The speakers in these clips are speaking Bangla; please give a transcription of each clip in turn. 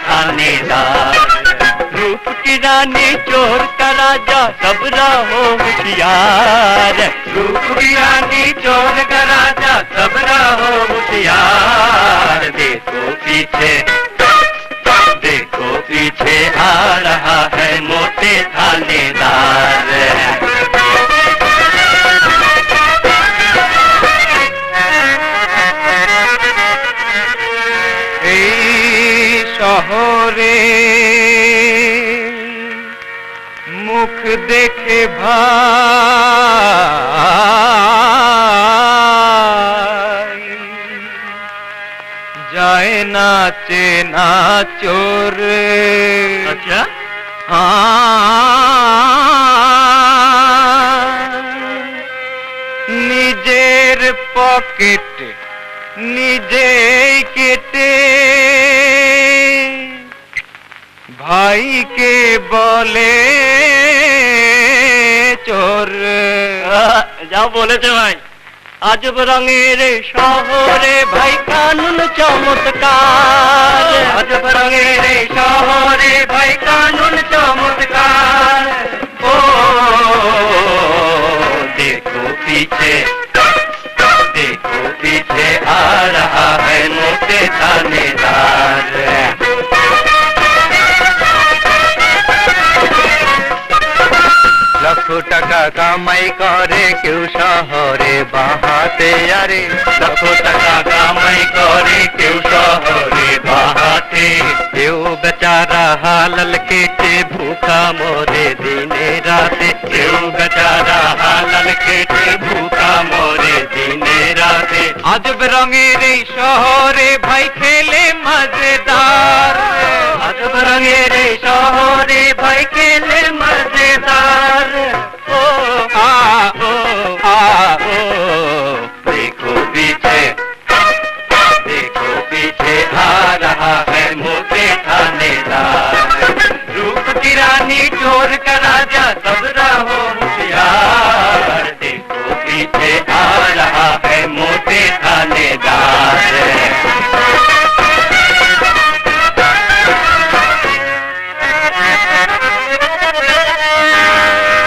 थानेदार। रूप की रानी चोर का राजा सब रहो होशियार। रूप की रानी चोर का राजा सब रहो होशियार। देखो पीछे आ रहा है मोटे थानेदार। শহরে মুখ দেখে ভাই যায় না চেনা চোর। আচ্ছা, নিজের পকেট নিজেই কেটে ভাইকে বলে চোর। যা বলেছে ভাই। আজব রঙের শহরে ভাই কানুন চমৎকার। আজব রঙের শহরে ভাই কানুন চমৎকার। ও देखो पीछे आ रहा है मोटे थानेदार। লক্ষ টাকা কামাই করে কেউ শহরে বাহাতে আরে। লক্ষ টাকা কামাই করে কেউ শহরে বাহাতে। কেউ বেচারা হালাল কেটে ভুখা মরে দিনে রাতে। কেউ বেচারা হালাল কেটে ভুখা মরে দিনে রাতে। আজব রঙের এই শহরে ভাই খেলে মজেদার। আজব রঙের এই শহরে ভাই খেলে মজেদার। ও আ ও আ ও देखो पीछे आ रहा है मोटे थानेदार। रूप की रानी चोर का राजा सब रहो होशियार। देखो पीछे आ रहा है मोटे थानेदार।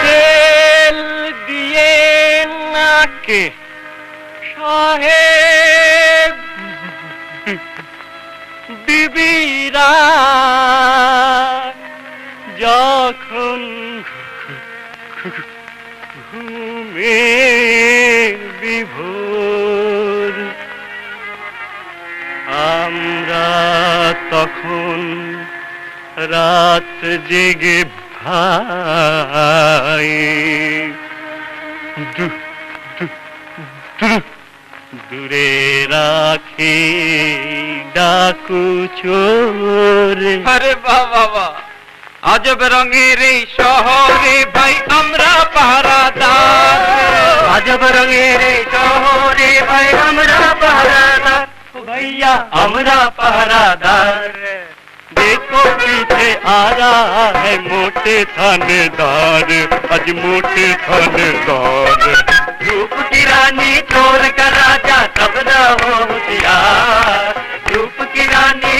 তেল দিয়ে নাকে সাহেব বিবিরা যখন ঘুমে বিভোর আমরা তখন রাত জেগে ভাই দূরে রাখি ডাকু চোর। আরে বাবা আজব রঙের এই শহরে ভাই আমরা পাহারাদার। আজব রঙের এই শহরে ভাই আমরা পাহারাদার। ও भैया আমরা পাহারাদার। देखो पीछे आ रहा है मोटे थानेदार। आज मोटे थानेदार। रूप की रानी चोर का राजा सब रहो होशियार। रूप की रानी